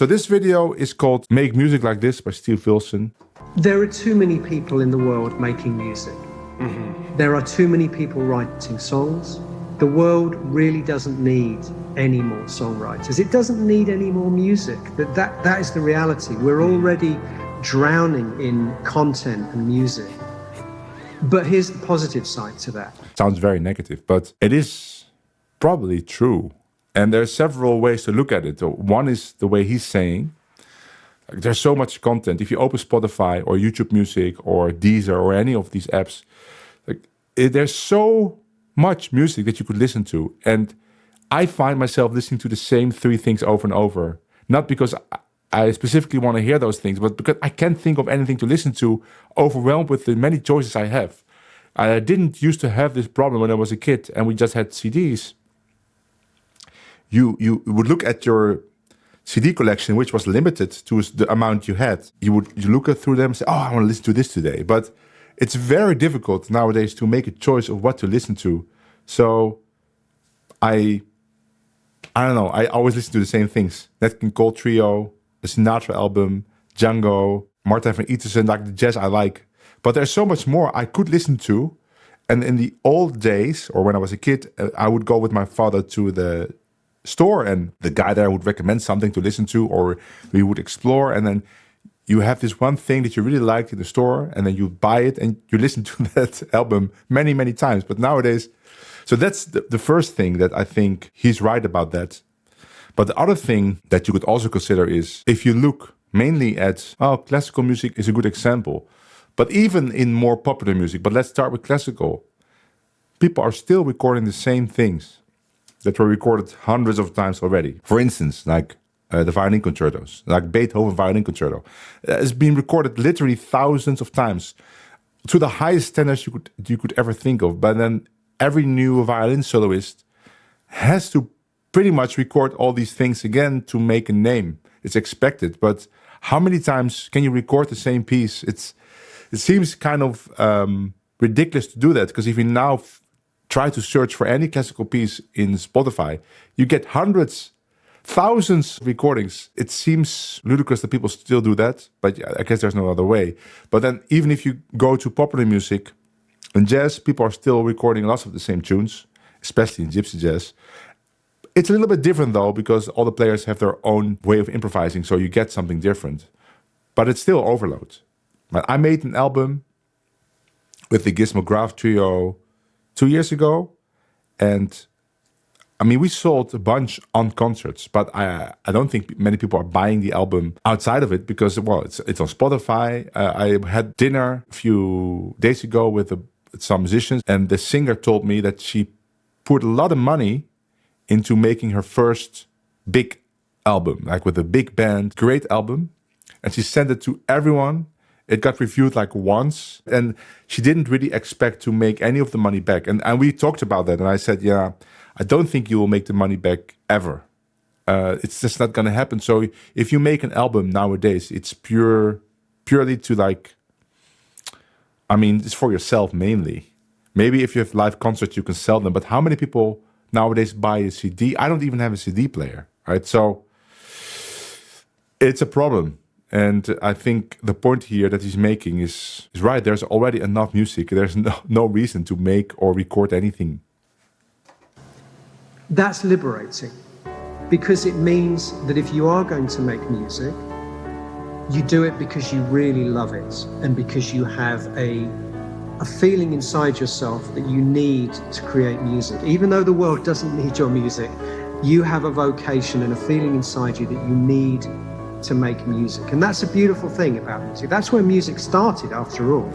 So this video is called Make Music Like This by Steve Wilson. There are too many people in the world making music. There are too many people writing songs. The world really doesn't need any more songwriters. It doesn't need any more music. That is the reality. We're already drowning in content and music. But here's the positive side to that. Sounds very negative, but it is probably true. And there are several ways to look at it. One is the way he's saying. There's so much content. If you open Spotify or YouTube Music or Deezer or any of these apps, there's so much music that you could listen to. And I find myself listening to the same 3 things over and over. Not because I specifically want to hear those things, but because I can't think of anything to listen to, overwhelmed with the many choices I have. I didn't used to have this problem when I was a kid and we just had CDs. You would look at your CD collection, which was limited to the amount you had. You look through them and say, oh, I want to listen to this today. But it's very difficult nowadays to make a choice of what to listen to. So I don't know. I always listen to the same things. Nat King Cole Trio, the Sinatra album, Django, Martin van Ittersen, like the jazz I like. But there's so much more I could listen to. And in the old days, or when I was a kid, I would go with my father to the store and the guy there would recommend something to listen to, or we would explore, and then you have this one thing that you really liked in the store and then you buy it and you listen to that album many, many times. But nowadays, so that's the first thing that I think he's right about that. But the other thing that you could also consider is if you look mainly at, classical music is a good example, but even in more popular music, but let's start with classical, people are still recording the same things that were recorded hundreds of times already. For instance, like the violin concertos, like Beethoven violin concerto. It's been recorded literally thousands of times to the highest standards you could ever think of. But then every new violin soloist has to pretty much record all these things again to make a name. It's expected, but how many times can you record the same piece? It seems kind of ridiculous to do that, because if you now try to search for any classical piece in Spotify, you get hundreds, thousands of recordings. It seems ludicrous that people still do that, but I guess there's no other way. But then even if you go to popular music and jazz, people are still recording lots of the same tunes, especially in gypsy jazz. It's a little bit different though, because all the players have their own way of improvising, so you get something different. But it's still overload. I made an album with the Gizmo Graph Trio 2 years ago, and I mean, we sold a bunch on concerts, but I don't think many people are buying the album outside of it because, well, it's on Spotify. I had dinner a few days ago with some musicians, and the singer told me that she put a lot of money into making her first big album, like with a big band, great album, and she sent it to everyone. It got reviewed like once, and she didn't really expect to make any of the money back. And we talked about that, and I said, yeah, I don't think you will make the money back ever. It's just not going to happen. So if you make an album nowadays, it's purely to like, I mean, it's for yourself mainly. Maybe if you have live concerts, you can sell them. But how many people nowadays buy a CD? I don't even have a CD player, right? So it's a problem. And I think the point here that he's making is right. There's already enough music. There's no reason to make or record anything. That's liberating, because it means that if you are going to make music, you do it because you really love it and because you have a feeling inside yourself that you need to create music. Even though the world doesn't need your music, you have a vocation and a feeling inside you that you need to make music. And that's a beautiful thing about music. That's where music started, after all.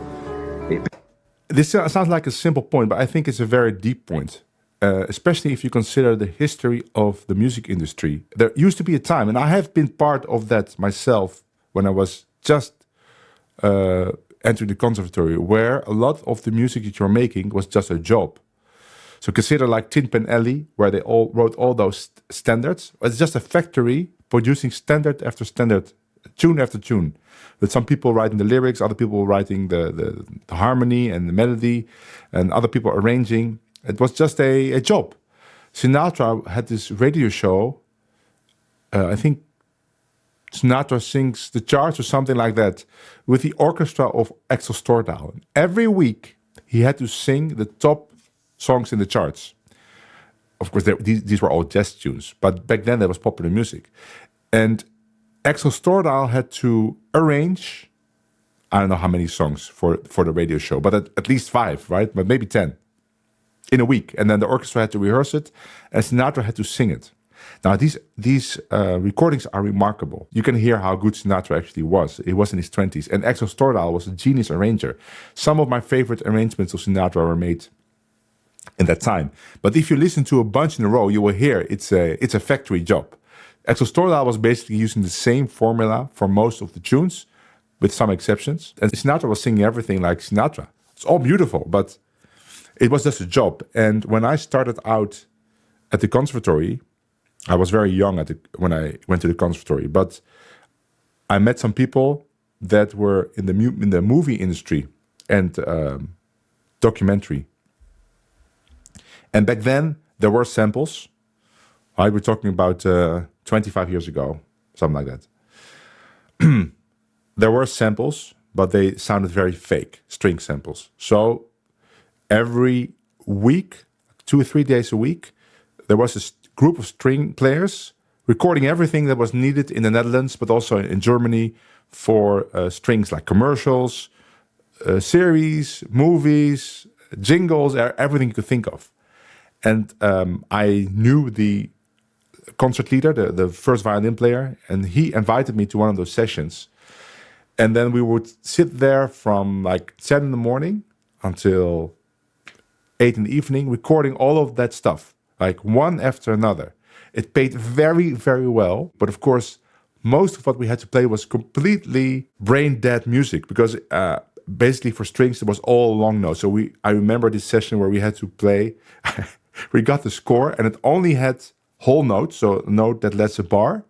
This sounds like a simple point, but I think it's a very deep point. Especially if you consider the history of the music industry. There used to be a time, and I have been part of that myself when I was just entering the conservatory, where a lot of the music that you're making was just a job. So consider like Tin Pan Alley, where they all wrote all those standards. It's just a factory producing standard after standard, tune after tune. With some people writing the lyrics, other people writing the harmony and the melody, and other people arranging. It was just a job. Sinatra had this radio show, I think Sinatra sings the charts or something like that with the orchestra of Axel Stordahl. Every week he had to sing the top songs in the charts. Of course, these were all jazz tunes, but back then there was popular music. And Axel Stordahl had to arrange, I don't know how many songs for the radio show, but at least 5, right? But maybe 10 in a week. And then the orchestra had to rehearse it, and Sinatra had to sing it. Now, these recordings are remarkable. You can hear how good Sinatra actually was. He was in his 20s. And Axel Stordahl was a genius arranger. Some of my favorite arrangements of Sinatra were made in that time. But if you listen to a bunch in a row, you will hear it's a factory job. Axel Stordahl was basically using the same formula for most of the tunes, with some exceptions. And Sinatra was singing everything like Sinatra. It's all beautiful, but it was just a job. And when I started out at the conservatory, I was very young when I went to the conservatory, but I met some people that were in the movie industry and documentary. And back then, there were samples. We're talking about 25 years ago, something like that. There were samples, but they sounded very fake, string samples. So every week, 2 or 3 days a week, there was a group of string players recording everything that was needed in the Netherlands, but also in Germany for strings like commercials, series, movies, jingles, everything you could think of. And I knew the concert leader, the first violin player, and he invited me to one of those sessions. And then we would sit there from like 10 in the morning until 8 in the evening, recording all of that stuff, like one after another. It paid very, very well. But of course, most of what we had to play was completely brain-dead music because basically for strings, it was all long notes. So I remember this session where we had to play. We got the score and it only had whole notes, so a note that lets a bar,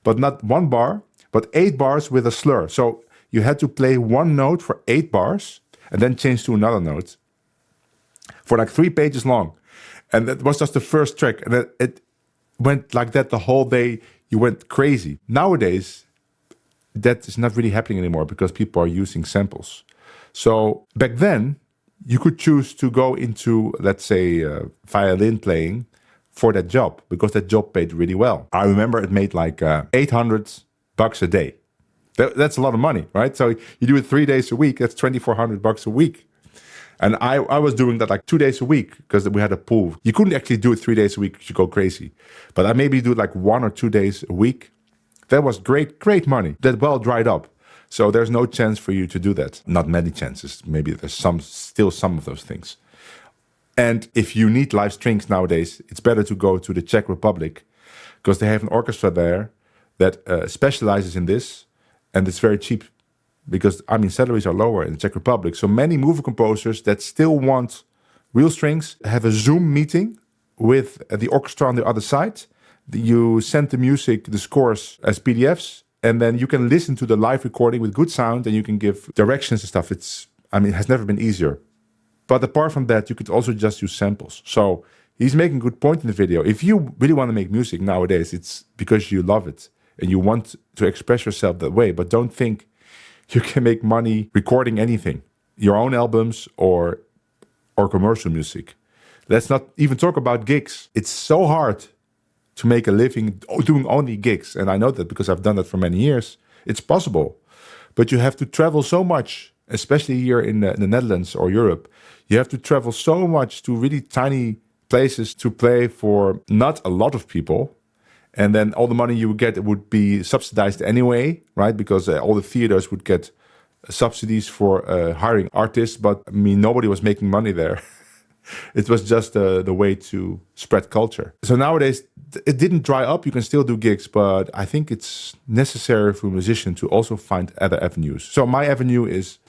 but not 1 bar, but 8 bars with a slur. So you had to play 1 note for 8 bars and then change to another note for like 3 pages long. And that was just the first track. And it went like that the whole day. You went crazy. Nowadays, that is not really happening anymore because people are using samples. So back then, you could choose to go into, let's say, violin playing for that job because that job paid really well. I remember it made like $800 a day. That's a lot of money, right? So you do it 3 days a week, that's $2,400 a week. And I was doing that like 2 days a week because we had a pool. You couldn't actually do it 3 days a week because you go crazy. But I maybe do it like 1 or 2 days a week. That was great money. That well dried up. So there's no chance for you to do that. Not many chances. Maybe there's still some of those things. And if you need live strings nowadays, it's better to go to the Czech Republic because they have an orchestra there that specializes in this. And it's very cheap because, salaries are lower in the Czech Republic. So many movie composers that still want real strings have a Zoom meeting with the orchestra on the other side. You send the music, the scores as PDFs, and then you can listen to the live recording with good sound and you can give directions and stuff. It has never been easier. But apart from that, you could also just use samples. So he's making a good point in the video. If you really want to make music nowadays, it's because you love it and you want to express yourself that way. But don't think you can make money recording anything, your own albums or commercial music. Let's not even talk about gigs. It's so hard to make a living doing only gigs. And I know that because I've done that for many years. It's possible. But you have to travel so much, especially here in the Netherlands or Europe. You have to travel so much to really tiny places to play for not a lot of people. And then all the money you would get would be subsidized anyway, right? Because all the theaters would get subsidies for hiring artists. But nobody was making money there. It was just the way to spread culture. So nowadays, it didn't dry up. You can still do gigs, but I think it's necessary for a musician to also find other avenues. So my avenue is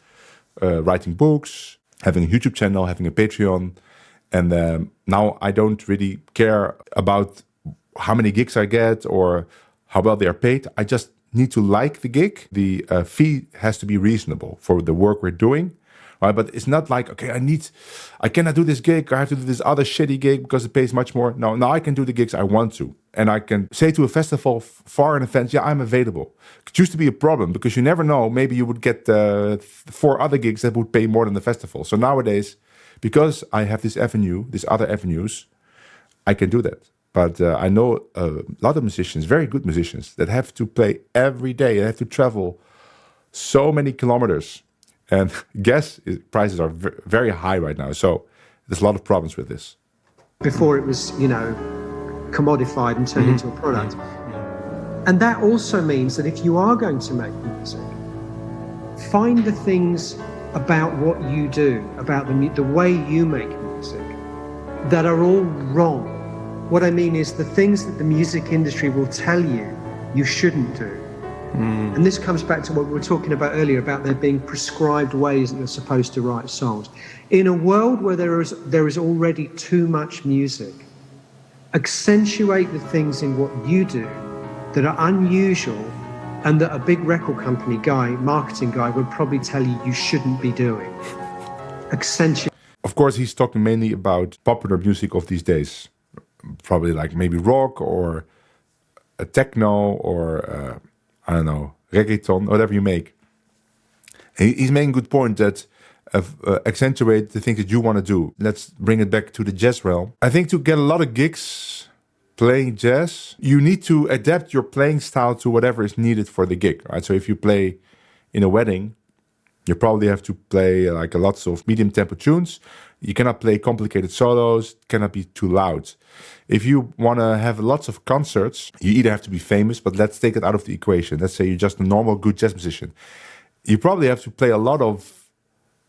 writing books, having a YouTube channel, having a Patreon. And now I don't really care about how many gigs I get or how well they are paid. I just need to like the gig. The fee has to be reasonable for the work we're doing. Right? But it's not like, okay, I cannot do this gig. I have to do this other shitty gig because it pays much more. No, now I can do the gigs I want to. and I can say to a festival far in advance, yeah, I'm available. It used to be a problem because you never know. Maybe you would get 4 other gigs that would pay more than the festival. So nowadays, because I have this avenue, these other avenues, I can do that. But I know a lot of musicians, very good musicians, that have to play every day. They have to travel so many kilometers. And gas prices are very high right now. So there's a lot of problems with this. Before it was, commodified and turned into a product. And that also means that if you are going to make music, find the things about what you do, about the way you make music, that are all wrong. What I mean is the things that the music industry will tell you shouldn't do. And this comes back to what we were talking about earlier, about there being prescribed ways that you're supposed to write songs. In a world where there is already too much music, accentuate the things in what you do that are unusual and that a big record company guy, marketing guy, would probably tell you shouldn't be doing. Accentuate. Of course, he's talking mainly about popular music of these days. Probably like maybe rock or a techno or I don't know, reggaeton, whatever you make. He's making a good point that accentuate the things that you want to do. Let's bring it back to the jazz realm. I think to get a lot of gigs playing jazz, you need to adapt your playing style to whatever is needed for the gig, right? So if you play in a wedding, you probably have to play like lots of medium tempo tunes. You cannot play complicated solos, cannot be too loud. If you want to have lots of concerts, you either have to be famous, but let's take it out of the equation. Let's say you're just a normal good jazz musician. You probably have to play a lot of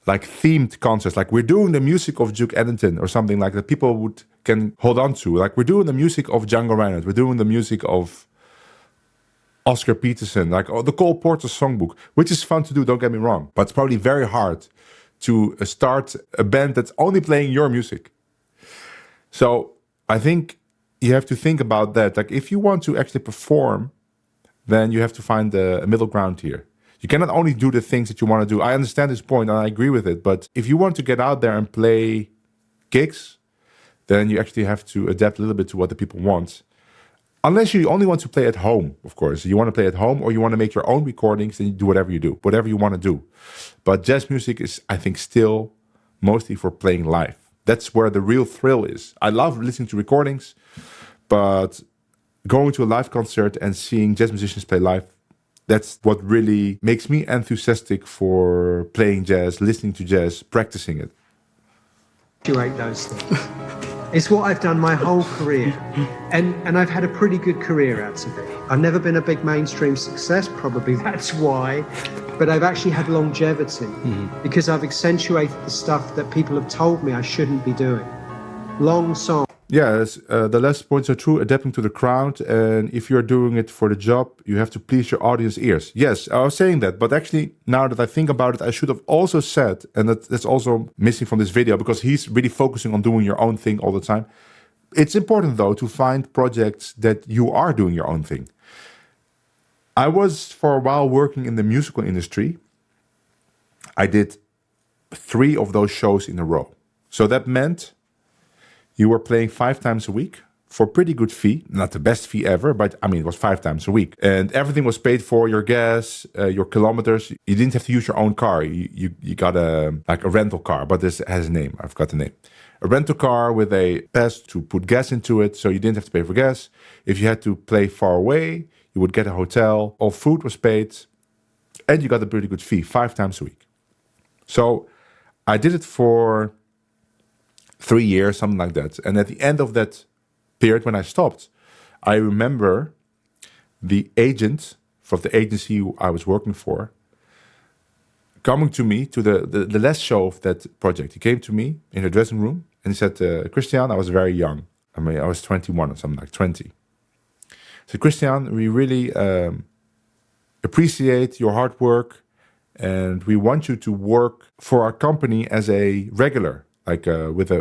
like themed concerts, like we're doing the music of Duke Ellington or something like that people can hold on to. Like we're doing the music of Django Reinhardt, we're doing the music of Oscar Peterson, like the Cole Porter songbook, which is fun to do, don't get me wrong. But it's probably very hard to start a band that's only playing your music. So I think you have to think about that. Like if you want to actually perform, then you have to find a middle ground here. You cannot only do the things that you want to do. I understand this point and I agree with it. But if you want to get out there and play gigs, then you actually have to adapt a little bit to what the people want. Unless you only want to play at home, of course. You want to play at home or you want to make your own recordings, then you do whatever you do, whatever you want to do. But jazz music is, I think, still mostly for playing live. That's where the real thrill is. I love listening to recordings, but going to a live concert and seeing jazz musicians play live, that's what really makes me enthusiastic for playing jazz, listening to jazz, practicing it. You hate those things. It's what I've done my whole career. And I've had a pretty good career out of it. I've never been a big mainstream success, probably that's why. But I've actually had longevity because I've accentuated the stuff that people have told me I shouldn't be doing. Long songs. Yeah, the last points are true, adapting to the crowd. And if you're doing it for the job, you have to please your audience ears. Yes, I was saying that. But actually, now that I think about it, I should have also said, and that's also missing from this video, because he's really focusing on doing your own thing all the time. It's important, though, to find projects that you are doing your own thing. I was, for a while, working in the musical industry. I did 3 of those shows in a row. So that meant you were playing 5 times a week for a pretty good fee. Not the best fee ever, but I mean, it was 5 times a week. And everything was paid for, your gas, your kilometers. You didn't have to use your own car. You got a rental car, but this has a name. I forgot the name. A rental car with a pass to put gas into it, so you didn't have to pay for gas. If you had to play far away, you would get a hotel. All food was paid, and you got a pretty good fee 5 times a week. So I did it for 3 years, something like that. And at the end of that period, when I stopped, I remember the agent from the agency I was working for coming to me to the last show of that project. He came to me in the dressing room and he said, Christiaan, I was very young. I mean, I was 21 or something like 20. He said, Christiaan, we really appreciate your hard work and we want you to work for our company as a regular. Like with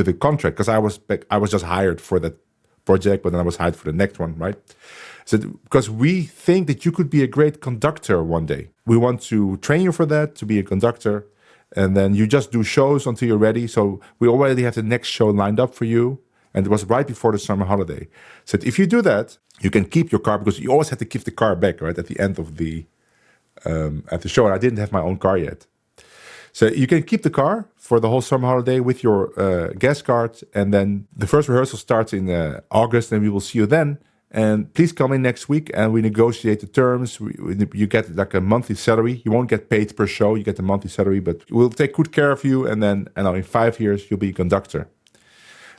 a contract, because I was just hired for that project, but then I was hired for the next one, right? So because we think that you could be a great conductor one day. We want to train you for that, to be a conductor, and then you just do shows until you're ready. So we already have the next show lined up for you, And it was right before the summer holiday. Said, if you do that, you can keep your car, because you always had to give the car back, right, at the end of the at the show. And I didn't have my own car yet. So you can keep the car for the whole summer holiday with your gas card. And then the first rehearsal starts in August, and we will see you then. And please come in next week and we negotiate the terms. You get like a monthly salary. You won't get paid per show. You get a monthly salary, but we'll take good care of you. And then in 5 years, you'll be a conductor.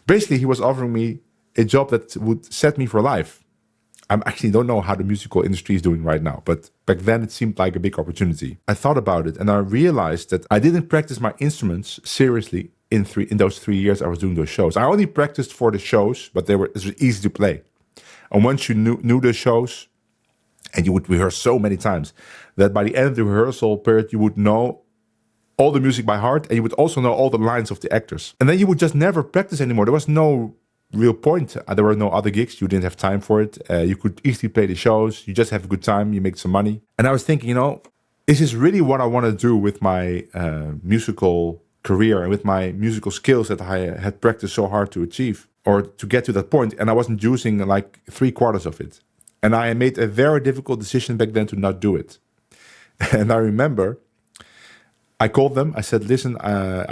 Basically, he was offering me a job that would set me for life. I actually don't know how the musical industry is doing right now, but back then it seemed like a big opportunity. I thought about it and I realized that I didn't practice my instruments seriously in those 3 years I was doing those shows. I only practiced for the shows, but it was easy to play. And once you knew the shows, and you would rehearse so many times, that by the end of the rehearsal period, you would know all the music by heart, and you would also know all the lines of the actors. And then you would just never practice anymore. There was no real point. There were no other gigs. You didn't have time for it. You could easily play the shows. You just have a good time. You make some money. And I was thinking, is this really what I want to do with my musical career and with my musical skills that I had practiced so hard to achieve or to get to that point? And I wasn't using like 3/4 of it. And I made a very difficult decision back then to not do it. And I remember I called them. I said, listen,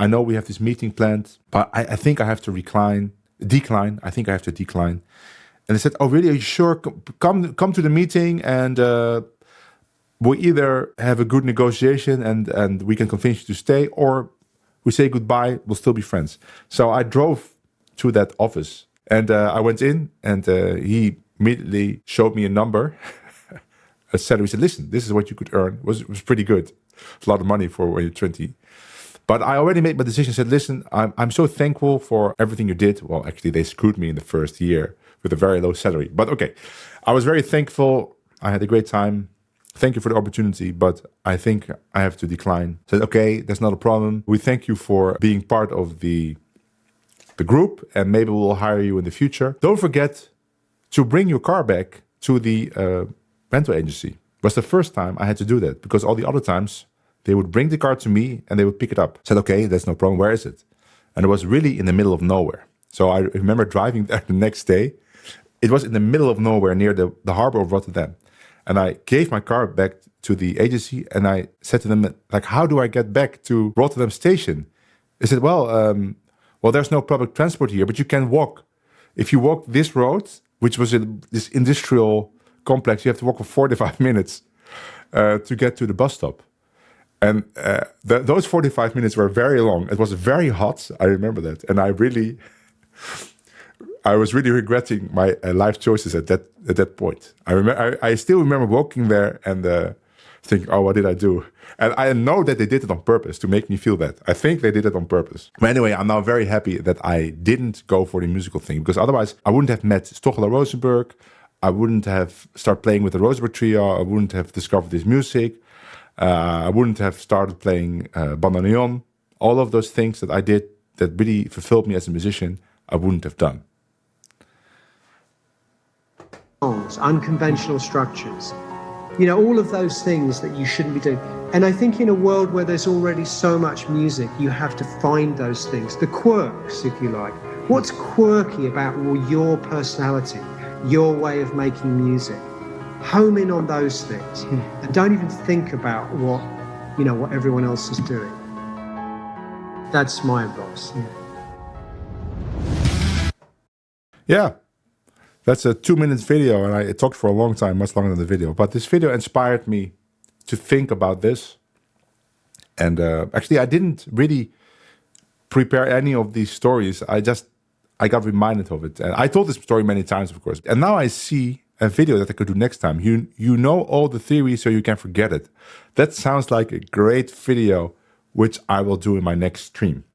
I know we have this meeting planned, but I think I have to decline. I think I have to decline. And they said, oh, really? Are you sure? Come to the meeting and we'll either have a good negotiation and we can convince you to stay, or we say goodbye, we'll still be friends. So I drove to that office and I went in and he immediately showed me a number, a salary. He said, listen, this is what you could earn. It was pretty good. It's a lot of money for when you're 20. But I already made my decision. Said, listen, I'm so thankful for everything you did. Well, actually, they screwed me in the first year with a very low salary. But okay, I was very thankful. I had a great time. Thank you for the opportunity, but I think I have to decline. Said, okay, that's not a problem. We thank you for being part of the group, and maybe we'll hire you in the future. Don't forget to bring your car back to the rental agency. It was the first time I had to do that, because all the other times they would bring the car to me and they would pick it up. I said, okay, that's no problem. Where is it? And it was really in the middle of nowhere. So I remember driving there the next day. It was in the middle of nowhere near the harbor of Rotterdam. And I gave my car back to the agency and I said to them, like, how do I get back to Rotterdam station? They said, well, there's no public transport here, but you can walk. If you walk this road, which was in this industrial complex, you have to walk for 45 minutes to get to the bus stop. And those 45 minutes were very long. It was very hot. I remember that. And I was really regretting my life choices at that point. I still remember walking there and thinking, oh, what did I do? And I know that they did it on purpose to make me feel that. I think they did it on purpose. But anyway, I'm now very happy that I didn't go for the musical thing, because otherwise I wouldn't have met Stochler Rosenberg. I wouldn't have started playing with the Rosenberg Trio. I wouldn't have discovered this music. I wouldn't have started playing bandoneon. All of those things that I did that really fulfilled me as a musician, I wouldn't have done. Unconventional structures, all of those things that you shouldn't be doing. And I think in a world where there's already so much music, you have to find those things, the quirks, if you like. What's quirky about your personality, your way of making music? Home in on those things and don't even think about what everyone else is doing. That's my advice. Yeah. That's a 2-minute video, and I talked for a long time, much longer than the video. But this video inspired me to think about this. And actually, I didn't really prepare any of these stories. I got reminded of it. And I told this story many times, of course. And now I see a video that I could do next time. You know all the theory, so you can forget it. That sounds like a great video, which I will do in my next stream.